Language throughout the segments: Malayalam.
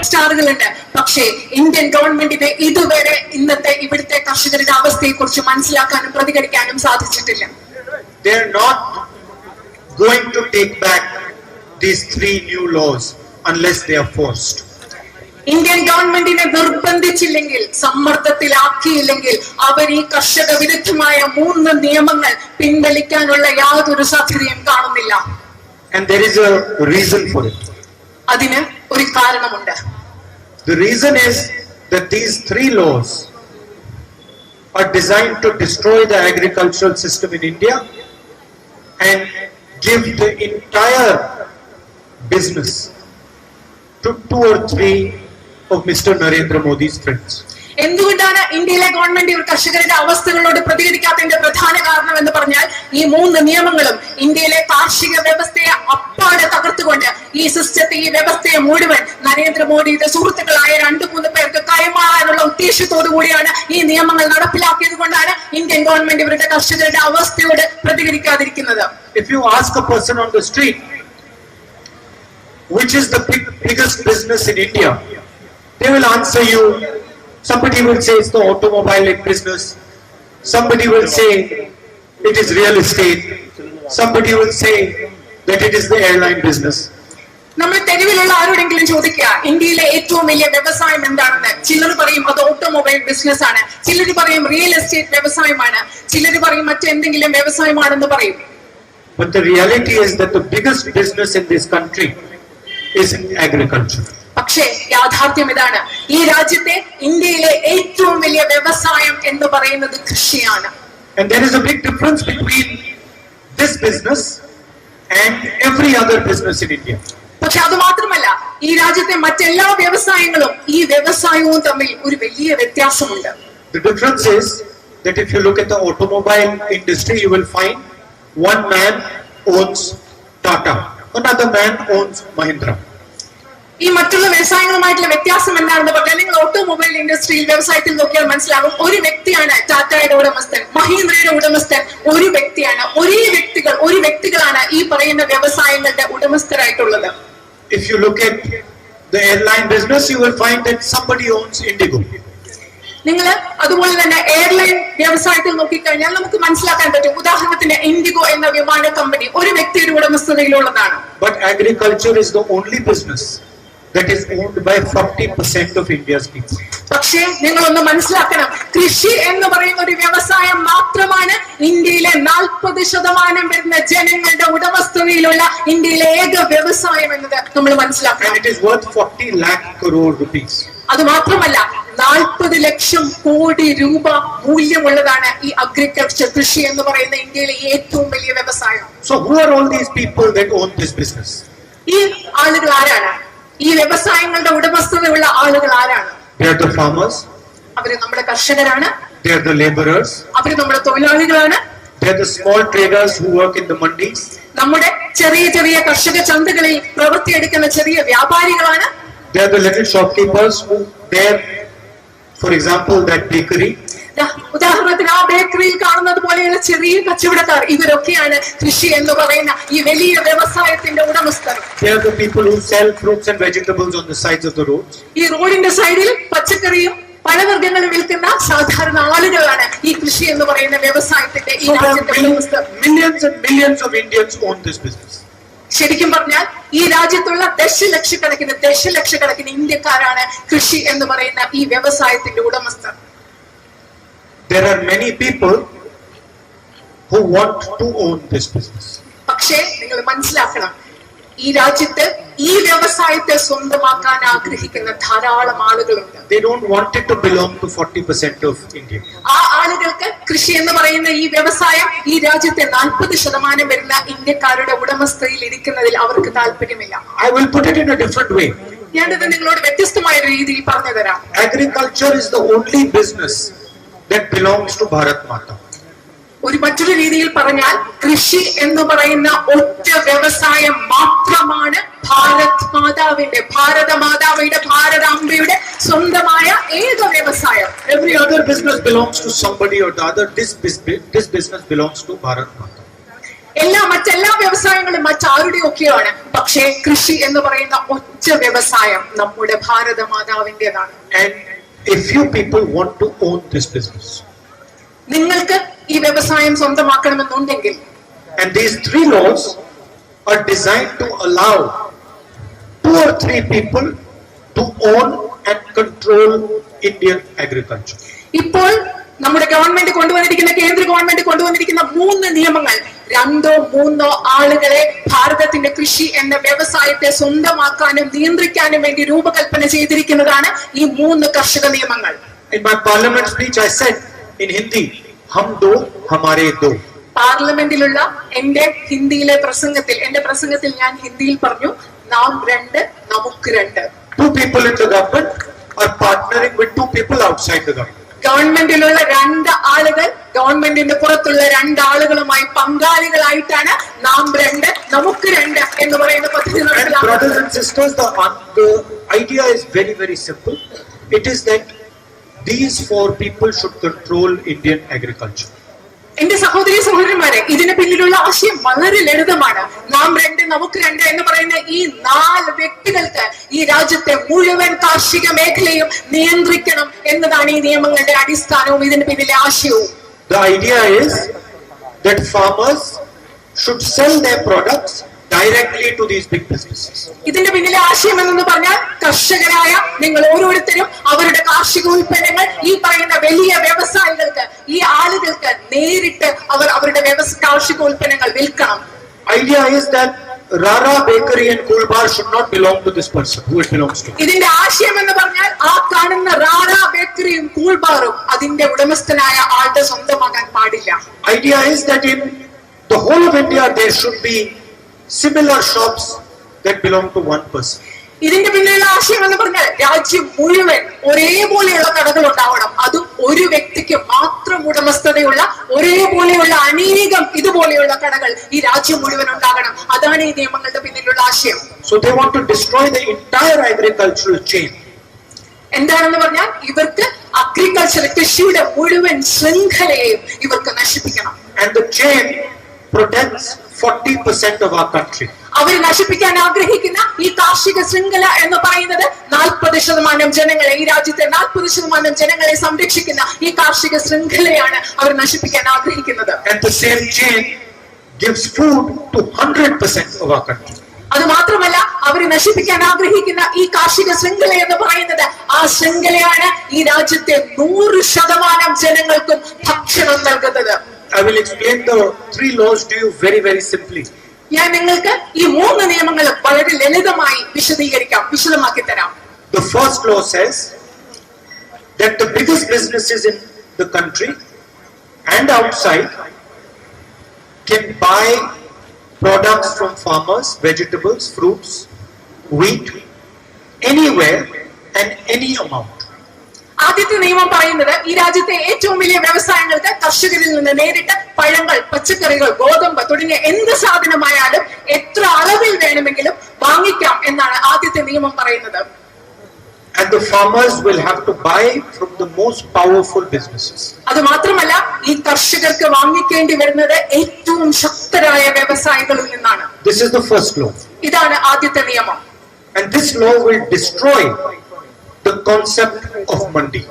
സ്റ്റാറുകളുണ്ട്. പക്ഷേ ഇന്ത്യൻ ഗവൺമെന്റിന് ഇതുവരെ ഇന്നത്തെ ഇവിടുത്തെ കർഷകരുടെ അവസ്ഥയെ കുറിച്ച് മനസ്സിലാക്കാനും പ്രതികരിക്കാനും സാധിച്ചിട്ടില്ല. They are not going to take back these 3 new laws unless they are forced. Indian ഗവൺമെന്റിനെ നിർബന്ധിച്ചില്ലെങ്കിൽ, സമ്മർദ്ദത്തിലാക്കിയില്ലെങ്കിൽ അവർ ഈ കർഷക വിരുദ്ധമായ 3 നിയമങ്ങൾ പിൻവലിക്കാനുള്ള യാതൊരു സാധ്യതയും കാണുന്നില്ല. And there is a reason for it. അതിന് ഒരു കാരണമുണ്ട്. The reason is that these 3 laws are designed to destroy the agricultural system in India and give the entire business to 2 or 3 of Mr. Narendra Modi's friends. എന്തുകൊണ്ടാണ് ഇന്ത്യയിലെ ഗവൺമെന്റ് കർഷകരുടെ അവസ്ഥകളോട് പ്രതികരിക്കാത്തതിന്റെ പ്രധാന കാരണം എന്ന് പറഞ്ഞാൽ ഈ 3 നിയമങ്ങളും ഇന്ത്യയിലെ കാർഷിക വ്യവസ്ഥയെ അപ്പാടെ തകർത്തുകൊണ്ട് ഈ സിസ്റ്റത്തെ, ഈ വ്യവസ്ഥയെ മുഴുവൻ നരേന്ദ്രമോദിയുടെ സുഹൃത്തുക്കളായ 2-3 പേർക്ക് കൈമാറാനുള്ള ഉദ്ദേശത്തോടു കൂടിയാണ് ഈ നിയമങ്ങൾ നടപ്പിലാക്കിയത് കൊണ്ടാണ് ഇന്ത്യൻ ഗവൺമെന്റ് ഇവരുടെ കർഷകരുടെ അവസ്ഥയോട് പ്രതികരിക്കാതിരിക്കുന്നത്. If you ask a person on the street which is the biggest business in India, they will answer you. Somebody will say it's the automobile business. Somebody will say it is real estate. Somebody will say that it is the airline business. നമ്മൾ തെരുവിലുള്ള ആരോടെങ്കിലും ചോദിക്കുക ഇന്ത്യയിലെ ഏറ്റവും വലിയ വ്യവസായം എന്താണെന്ന്, ചിലർ പറയും അത് ഓട്ടോമൊബൈൽ ബിസിനസ് ആണ്, ചിലർ പറയും റിയൽ എസ്റ്റേറ്റ് വ്യവസായമാണ്, ചിലർ പറയും മറ്റെന്തെങ്കിലും വ്യവസായമാണെന്ന് പറയും. But the reality is that the biggest business in this country is in agriculture. പക്ഷേ യാഥാർത്ഥ്യം ഇതാണ്, ഈ രാജ്യത്തെ ഇന്ത്യയിലെ ഏറ്റവും വലിയ വ്യവസായം എന്ന് പറയുന്നത് കൃഷിയാണ്. And there is a big difference between this business and every other business in India. പക്ഷെ അത് മാത്രമല്ല, ഈ രാജ്യത്തെ മറ്റെല്ലാ വ്യവസായങ്ങളും ഈ വ്യവസായവും തമ്മിൽ ഒരു വലിയ വ്യത്യാസമുണ്ട്. The difference is that if you look at the automobile industry, you will find one man owns Tata, another man owns Mahindra. ഈ മറ്റുള്ള വ്യവസായങ്ങളുമായിട്ടുള്ള വ്യത്യാസം എന്താണെന്ന് പറഞ്ഞാൽ നിങ്ങൾ ഓട്ടോമൊബൈൽ ഇൻഡസ്ട്രിയിൽ വ്യവസായത്തിൽ നോക്കിയാൽ മനസ്സിലാകും. ഒരു വ്യക്തിയാണ് ടാറ്റയുടെ ഉടമസ്ഥൻ, മഹീന്ദ്രയുടെ ഉടമസ്ഥൻ ഒരു വ്യക്തിയാണ്. ഒരു വ്യക്തികളാണ് ഈ പറയുന്ന വ്യവസായങ്ങളുടെ ഉടമസ്ഥരായിട്ടുള്ളത്. If you look at the airline business, you will find that somebody owns Indigo. നിങ്ങൾ അതുപോലെ തന്നെ എയർലൈൻ വ്യവസായത്തിൽ നോക്കിക്കഴിഞ്ഞാൽ നമുക്ക് മനസ്സിലാക്കാൻ പറ്റും. ഉദാഹരണത്തിന് ഇൻഡിഗോ എന്ന വിമാന കമ്പനി ഒരു വ്യക്തിയുടെ ഉടമസ്ഥതയിലുള്ളതാണ്. But agriculture is the only business that is owned by 40% of India's people. പക്ഷേ നിങ്ങളൊന്ന് മനസ്സിലാക്കണം, കൃഷി എന്ന് പറയുന്ന ഒരു വ്യവസായം മാത്രമാണ് ഇന്ത്യയിലെ 40% വരുന്ന ജനങ്ങളുടെ ഉടമസ്ഥതയിലുള്ള ഇന്ത്യയിലെ ഏക വ്യവസായം എന്നത് നമ്മൾ മനസ്സിലാക്കണം. And it is worth 40 lakh crore rupees. അത് മാത്രമല്ല 40 ലക്ഷം കോടി രൂപ മൂല്യമുള്ളതാണ് ഈ അഗ്രികൾച്ചർ, കൃഷി എന്ന് പറയുന്ന ഇന്ത്യയിലെ ഏറ്റവും വലിയ വ്യവസായം. So who are all these people that own this business? ഈ ആളുകൾ ആരാണ്? ഈ വ്യവസായങ്ങളുടെ ഉടമസ്ഥതയുള്ള ആളുകൾ ആരാണ്? They are the farmers. അവര് നമ്മുടെ കർഷകരാണ്. They are the laborers. അവര് നമ്മുടെ തൊഴിലാളികളാണ്. They are the small traders who work in the mandis. നമ്മുടെ ചെറിയ ചെറിയ കർഷക ചന്തകളിൽ പ്രവർത്തിയെടുക്കുന്ന ചെറിയ വ്യാപാരികളാണ്. They are the little shopkeepers who bear, for example, that bakery. ഉദാഹരണത്തിന് ആ ബേക്കറിയിൽ കാണുന്നത് പോലെയുള്ള ചെറിയ കച്ചവടക്കാർ, ഇവരൊക്കെയാണ് കൃഷി എന്ന് പറയുന്ന ഈ വലിയ വ്യവസായത്തിന്റെ ഉടമസ്ഥർ. They are the people who sell fruits and vegetables on the sides of the roads. ഈ റോഡിന്റെ സൈഡിൽ പച്ചക്കറിയും പഴവർഗ്ഗങ്ങളും വിൽക്കുന്ന സാധാരണ ആളുകളാണ് ഈ കൃഷി എന്ന് പറയുന്ന വ്യവസായത്തിന്റെ ഈ രാജ്യത്തെ ഉടമസ്ഥർ. Millions and millions of Indians own this business. ശരിക്കും പറഞ്ഞാൽ ഈ രാജ്യത്തുള്ള ദശലക്ഷക്കണക്കിന് ഇന്ത്യക്കാരാണ് കൃഷി എന്ന് പറയുന്ന ഈ വ്യവസായത്തിന്റെ ഉടമസ്ഥർ. There are many people who want to own this business. പക്ഷേ നിങ്ങൾ മനസ്സിലാക്കണം, ഈ രാജ്യത്ത് ഈ വ്യവസായത്തെ സ്വന്തമാക്കാൻ ആഗ്രഹിക്കുന്ന ധാരാളം ആളുകളുണ്ട്. They don't want it to belong to 40% of India. ആ ആളുകൾക്ക് കൃഷി എന്ന് പറയുന്ന ഈ വ്യവസായം ഈ രാജ്യത്തെ 40% വരുന്ന ഇന്ത്യക്കാരുടെ ഉടമസ്ഥയിൽ ഇരിക്കുന്നതിൽ അവർക്ക് താല്പര്യമില്ല. I will put it in a different way. ഞാനിത് നിങ്ങളോട് വ്യത്യസ്തമായ രീതിയിൽ പറഞ്ഞു തരാം. Agriculture is the only business that belongs to Bharat Mata. ഒരു മറ്റൊരു രീതിയിൽ പറഞ്ഞാൽ കൃഷി എന്ന് പറയുന്ന ഒറ്റ വ്യവസായം മാത്രമാണ് ഭാരതാംബയുടെ സ്വന്തമായ ഏക വ്യവസായം. Every other business belongs to somebody or the other. This business belongs to Bharat Mata. മറ്റെല്ലാ വ്യവസായങ്ങളും മറ്റാരുടെയൊക്കെയാണ്. പക്ഷേ കൃഷി എന്ന് പറയുന്ന ഒറ്റ വ്യവസായം നമ്മുടെ ഭാരതമാതാവിന്റേതാണ്. And if you people want to own this business, നിങ്ങൾക്ക് ഈ വ്യവസായം സ്വന്തമാക്കണമെന്നുണ്ടെങ്കിൽ, and these three laws are designed to allow 2 or 3 people to own and control Indian agriculture. ഇപ്പോൾ നമ്മുടെ ഗവൺമെന്റ് കൊണ്ടുവന്നിരിക്കുന്ന, കേന്ദ്ര ഗവൺമെന്റ് കൊണ്ടുവന്നിരിക്കുന്ന 3 നിയമങ്ങൾ 2-3 ആളുകളെ ഭാരതത്തിന്റെ കൃഷി എന്ന വ്യവസായത്തെ സ്വന്തമാക്കാനും നിയന്ത്രിക്കാനും വേണ്ടി രൂപകൽപ്പന ചെയ്തിരിക്കുന്നതാണ് ഈ 3 കർഷക നിയമങ്ങൾ. In my parliament speech I said in Hindi, hum do hamare do. പാർലമെന്റിലുള്ള എന്റെ പ്രസംഗത്തിൽ ഞാൻ ഹിന്ദിയിൽ പറഞ്ഞു, നാം 2 നമുക്ക് 2. 2 people in the government are partnering with 2 people outside the government. ഗവൺമെന്റിലുള്ള 2 ആളുകൾ ഗവൺമെന്റിന്റെ പുറത്തുള്ള 2 ആളുകളുമായി പങ്കാളികളായിട്ടാണ് നാം 2 നമുക്ക് 2 എന്ന് പറയുന്ന പദ്ധതി നടപ്പിലാക്കുന്നത്. Brothers and sisters, the idea is very, very simple. It is that these 4 people should control Indian agriculture. എന്റെ സഹോദരന്മാരെ, ഇതിന് പിന്നിലുള്ള ആശയം വളരെ ലളിതമാണ്. നാം 2 നമുക്ക് 2 എന്ന് പറയുന്ന ഈ 4 വ്യക്തികൾക്ക് ഈ രാജ്യത്തെ മുഴുവൻ കാർഷിക മേഖലയും നിയന്ത്രിക്കണം എന്നതാണ് ഈ നിയമങ്ങളുടെ അടിസ്ഥാനവും ഇതിന് പിന്നിലെ ആശയവും. The idea is that farmers should sell their products directly to these big businesses. ഇതിന്റെ പിന്നിലെ ആശയം എന്ന് പറഞ്ഞാൽ, കർഷകരായ നിങ്ങൾ ഓരോരുത്തരും അവരുടെ കാർഷിക ഉൽപ്പന്നങ്ങൾ ഈ പറയുന്ന വലിയ വ്യവസായികൾക്ക്, ഈ ആളുകൾക്ക് നേരിട്ട് അവരുടെ കാർഷിക ഉൽപ്പന്നങ്ങൾ വിൽക്കണം. Idea is that Rara Bakery and Cool Bar should not belong to this person who it belongs to. ഇതിന്റെ ആശയം എന്ന് പറഞ്ഞാൽ, ആ കാണുന്ന റാറ ബേക്കറിയും കൂൾ ബാറും അതിന്റെ ഉടമസ്ഥനായ ആളുടെ സ്വന്തമാകാൻ പാടില്ല. Idea is that in the whole of India there should be similar shops that belong to one person. ഇതിന്റെ പിന്നിലുള്ള ആശയം എന്ന് പറഞ്ഞാൽ, രാജ്യം മുഴുവൻ ഒരേപോലെയുള്ള കടകൾ ഉണ്ടാവണം. അതും ഒരു വ്യക്തിക്ക് മാത്രം ഉടമസ്ഥതയുള്ള ഒരേപോലെയുള്ള അനേകം ഇതുപോലെയുള്ള കടകൾ ഈ രാജ്യം മുഴുവൻ ഉണ്ടാകണം. അതാണ് ഈ നിയമങ്ങളുടെ പിന്നിലുള്ള ആശയം. So they want to destroy the entire agricultural chain. എന്താണെന്ന് പറഞ്ഞാൽ, ഇവർക്ക് കൃഷിയുടെ മുഴുവൻ ശൃംഖലയെയും ഇവർക്ക് നശിപ്പിക്കണം. And the chain protects 40% of our country. അവർ നശിപ്പിക്കാൻ ആഗ്രഹിക്കുന്ന ഈ കാർഷിക ശൃംഖല എന്ന് പറയുന്നത് 40% ജനങ്ങളെ, ഈ രാജ്യത്തെ 40% ജനങ്ങളെ സംരക്ഷിക്കുന്ന ഈ കാർഷിക ശൃംഖലയാണ് അവർ നശിപ്പിക്കാൻ ആഗ്രഹിക്കുന്നത്. And the same chain gives food to 100% of our country. അത് മാത്രമല്ല, അവർ നശിപ്പിക്കാൻ ആഗ്രഹിക്കുന്ന ഈ കാർഷിക ശൃംഖല എന്ന് പറയുന്നത്, ആ ശൃംഖലയാണ് ഈ രാജ്യത്തെ 100% ജനങ്ങൾക്കും ഭക്ഷണം നൽകുന്നത്. I will explain the 3 laws to you very, very simply. ഞാൻ നിങ്ങൾക്ക് ഈ 3 നിയമങ്ങളും വളരെ ലളിതമായി വിശദമാക്കി തരാം. The first law says that the biggest businesses in the country and outside can buy products from farmers, vegetables, fruits, wheat, anywhere and any amount. ആദ്യത്തെ നിയമം പറയുന്നത്, ഈ രാജ്യത്തെ ഏറ്റവും വലിയ വ്യവസായങ്ങൾക്ക് കർഷകരിൽ നിന്ന് നേരിട്ട് പഴങ്ങൾ, പച്ചക്കറികൾ, ഗോതമ്പ് തുടങ്ങിയ എന്ത് സാധനമായാലും എത്ര അളവിൽ വേണമെങ്കിലും വാങ്ങിക്കാം എന്നാണ് ആദ്യത്തെ നിയമം പറയുന്നത്. And the farmers will have to buy from the most powerful businesses. അത് മാത്രമല്ല, ഈ കർഷകർക്ക് വാങ്ങിക്കേണ്ടി വരുന്നത് ഏറ്റവും ശക്തരായ വ്യവസായികളിൽ നിന്നാണ്. This is the first law. ഇതാണ് ആദ്യത്തെ നിയമം. And this law will destroy the concept of mandi.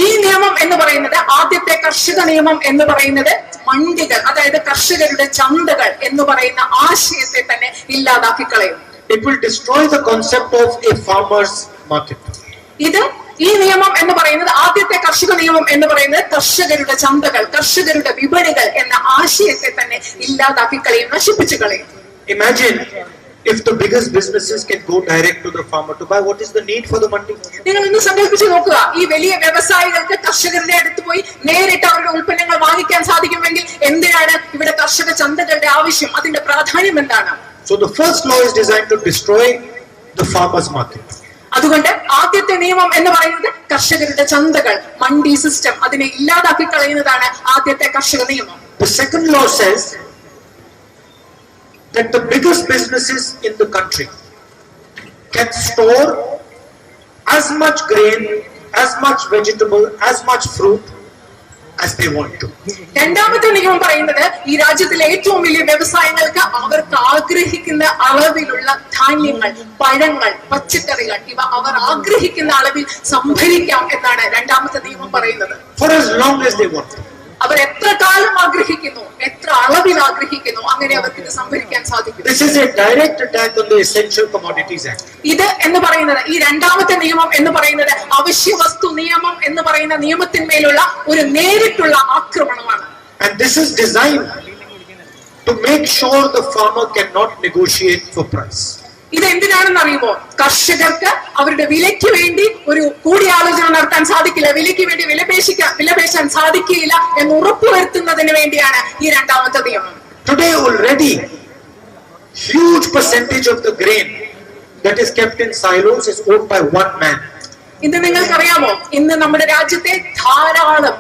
ഈ നിയമം എന്ന് പറയുന്നത്, ആദ്യത്തെ കർഷക നിയമം എന്ന് പറയുന്നത് മണ്ടികൾ, അതായത് കർഷകരുടെ ചന്തകൾ എന്ന് പറയുന്ന ആശയത്തെ തന്നെ ഇല്ലാതാക്കി കളയും. It will destroy the concept of a farmer's market. ഈ നിയമം എന്ന് പറയുന്നത്, ആദ്യത്തെ കർഷക നിയമം എന്ന് പറയുന്നത് കർഷകരുടെ ചന്തകൾ, കർഷകരുടെ വിപണികൾ എന്ന ആശയത്തെ തന്നെ ഇല്ലാതാക്കി കളയും, നശിപ്പിച്ചു കളയും. Imagine if the biggest businesses can go direct to the farmer to buy, what is the need for the mandi? നിങ്ങൾ ഒന്ന് സങ്കല്പിച്ച് നോക്കുക, ഈ വലിയ വ്യവസായികൾക്ക് കർഷകരുടെ അടുത്ത് പോയി നേരിട്ട് അവരുടെ ഉൽപ്പന്നങ്ങൾ വാങ്ങിക്കാൻ സാധിക്കുമെങ്കിൽ എന്തിനാണ് ഇവിടെ കർഷക ചന്തകളുടെ ആവശ്യം? അതിന്റെ പ്രാധാന്യം എന്താണ്? So the first law is designed to destroy the farmer's market. അതുകൊണ്ട് ആദ്യത്തെ നിയമം എന്ന് പറയുന്നത് കർഷകരുടെ ചന്തകൾ, മണ്ടി സിസ്റ്റം, അതിനെ ഇല്ലാതാക്കി കളയുന്നതാണ് ആദ്യത്തെ കർഷക നിയമം. The second law says that the biggest businesses in the country can store as much grain, as much vegetable, as much fruit as they want to. രണ്ടാമത്തെ നിയമം പറയുന്നത് ഈ രാജ്യത്തിലെ ഏറ്റവും വലിയ വ്യവസായങ്ങൾക്ക് അവർക്ക് ആഗ്രഹിക്കുന്ന അളവിലുള്ള ധാന്യങ്ങൾ, പഴങ്ങൾ, പച്ചക്കറികൾ ഇവ അവർ ആഗ്രഹിക്കുന്ന അളവിൽ സംഭരിക്കാം എന്നാണ് രണ്ടാമത്തെ നിയമം പറയുന്നത്. For as long as they want to. അവർ എത്ര കാലം ആഗ്രഹിക്കുന്നു, എത്ര അളവിൽ ആഗ്രഹിക്കുന്നു, അങ്ങനെ അവർക്ക് ഇത് സംഭരിക്കാൻ സാധിക്കും. This is a direct attack on the Essential Commodities Act. ഇത് എന്ന് പറയുന്നത്, ഈ രണ്ടാമത്തെ നിയമം എന്ന് പറയുന്നത് അവശ്യ വസ്തു നിയമം എന്ന് പറയുന്ന നിയമത്തിന്മേലുള്ള ഒരു നേരിട്ടുള്ള ആക്രമണമാണ്. And this is designed to make sure the farmer cannot negotiate for price. ഇത് എന്തിനാണെന്ന് അറിയുമോ? കർഷകർക്ക് അവരുടെ വിലയ്ക്ക് വേണ്ടി ഒരു കൂടിയാലോചന നടത്താൻ സാധിക്കില്ല, വിലയ്ക്ക് വേണ്ടി വിലപേശാൻ സാധിക്കില്ല എന്ന് ഉറപ്പുവരുത്തുന്നതിന് വേണ്ടിയാണ് ഈ രണ്ടാമത്തെ നിയമം. Today already, huge percentage of the grain that is kept in silos is owned by one man. ഇന്ന് നിങ്ങൾക്കറിയാമോ, ഇന്ന് നമ്മുടെ രാജ്യത്തെ ധാരാളം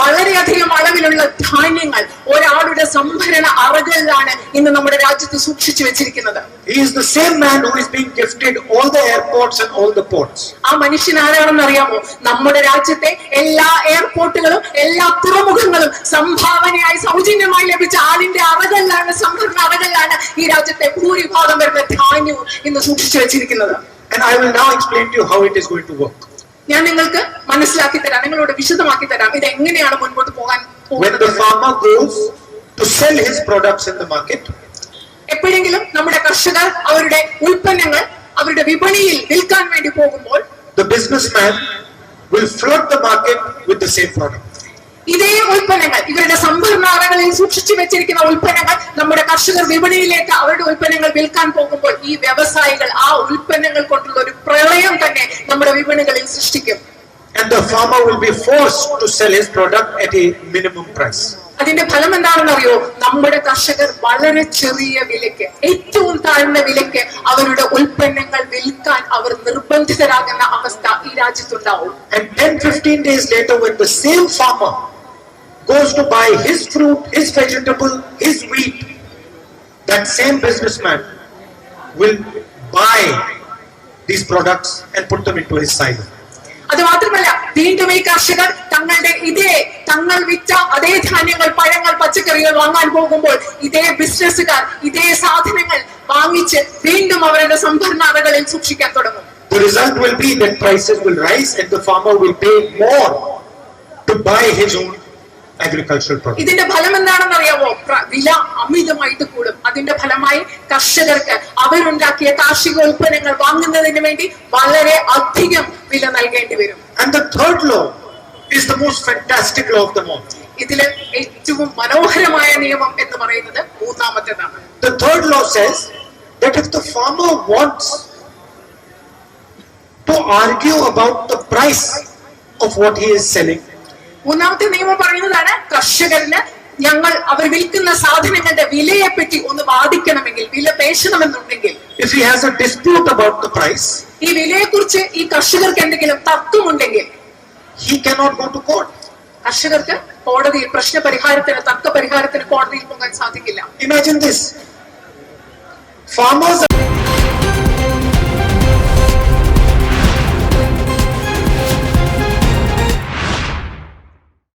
വളരെയധികം അളവിലുള്ള ധാന്യങ്ങൾ ഒരാളുടെ സംഭരണ അറകളിലാണ് ഇന്ന് നമ്മുടെ രാജ്യത്ത് സൂക്ഷിച്ചു വെച്ചിരിക്കുന്നത്. He is the same man who is being gifted all the airports and all the ports. ആ മനുഷ്യൻ ആരാണെന്ന് അറിയാമോ? നമ്മുടെ രാജ്യത്തെ എല്ലാ എയർപോർട്ടുകളും എല്ലാ തുറമുഖങ്ങളും സംഭാവനയായി സൗജന്യമായി ലഭിച്ച ആളിന്റെ അറകളിലാണ്, സംഭരണ അറകളിലാണ് ഈ രാജ്യത്തെ ഭൂരിഭാഗം വരുന്ന ധാന്യവും ഇന്ന് സൂക്ഷിച്ചു വെച്ചിരിക്കുന്നത്. And I will now explain to you how it is going to work. ഞാൻ നിങ്ങൾക്ക് മനസ്സിലാക്കി തരാം, നിങ്ങളോട് വിശദമാക്കി തരാം ഇത് എങ്ങനെയാണ് മുൻപോട്ട് പോകാൻ When പോകുന്നത്. the farmer goes to sell his products in the market, എപ്പോഴെങ്കിലും നമ്മുടെ കർഷകർ അവരുടെ ഉൽപ്പന്നങ്ങൾ അവരുടെ വിപണിയിൽ വിൽക്കാൻ വേണ്ടി പോകുമ്പോൾ the businessman will flood the market with the same product. ഇതേ ഉൽപ്പന്നങ്ങൾ, ഇവരുടെ സംഭരണാലകളിൽ സൂക്ഷിച്ചു വെച്ചിരിക്കുന്ന ഉൽപ്പന്നങ്ങൾ നമ്മുടെ കർഷകർ വിപണിയിലേക്ക് അവരുടെ ഉൽപ്പന്നങ്ങൾ വിൽക്കാൻ പോകുമ്പോൾ ഈ വ്യവസായികൾ ആ ഉൽപ്പന്നങ്ങൾ കൊണ്ടുള്ള ഒരു പ്രളയം തന്നെ നമ്മുടെ വിപണികളിൽ സൃഷ്ടിക്കും. And the farmer will be forced to sell his product at a minimum price. അതിന്റെ ഫലം എന്താണെന്ന് അറിയോ? നമ്മുടെ കർഷകർ വളരെ ചെറിയ വിലയ്ക്ക്, ഏറ്റവും താഴ്ന്ന വിലയ്ക്ക് അവരുടെ ഉൽപ്പന്നങ്ങൾ വിൽക്കാൻ അവർ നിർബന്ധിതരാകുന്ന അവസ്ഥ ഈ രാജ്യത്തുണ്ടാവും. And 10-15 days later, when the same farmer goes to buy his fruit, his vegetable, his wheat, that same businessman will buy these products and put them into his silo. അത് മാത്രമല്ല, വീണ്ടും ഈ കർഷകർ തങ്ങൾ വിറ്റ അതേ ധാന്യങ്ങൾ, പഴങ്ങൾ, പച്ചക്കറികൾ വാങ്ങാൻ പോകുമ്പോൾ ഇതേ ബിസിനസ്സുകാർ ഇതേ സാധനങ്ങൾ വാങ്ങിച്ച് വീണ്ടും അവരുടെ സംഭരണാലകളിൽ സൂക്ഷിക്കാൻ തുടങ്ങും. The result will be that prices will rise and the farmer will pay more to buy his own agricultural products. ഇതിന്റെ ഫലം എന്താണെന്ന് അറിയാമോ? വില അമിതമായിട്ട് കൂടും. അതിന്റെ ഫലമായി കർഷകർക്ക് അവരുണ്ടാക്കിയ കാർഷിക ഉൽപ്പന്നങ്ങൾ വാങ്ങുന്നതിന് വേണ്ടി വളരെ അധികം വില നൽകേണ്ടി വരും. And the third law is the most fantastic law of them all. ഇതിലെ ഏറ്റവും മനോഹരമായ നിയമം എന്ന് പറയുന്നത് മൂന്നാമത്തേതാണ്. The third law says that if the farmer wants to argue about the price of what he is selling, മൂന്നാമത്തെ നിയമം പറയുന്നതാണ് കർഷകരിന് അവർ വിൽക്കുന്ന സാധനങ്ങളുടെ വിലയെപ്പറ്റി ഒന്ന് വാദിക്കണമെങ്കിൽ, വില പേശണമെന്നുണ്ടെങ്കിൽ, if he has a dispute about the price, ഈ വിലയെക്കുറിച്ച് ഈ കർഷകർക്ക് എന്തെങ്കിലും തർക്കമുണ്ടെങ്കിൽ, he cannot go to court. കർഷകർക്ക് കോടതിയിൽ പ്രശ്നപരിഹാരത്തിന്, തർക്ക പരിഹാരത്തിന് കോടതിയിൽ പോകാൻ സാധിക്കില്ല. Imagine this. Farmers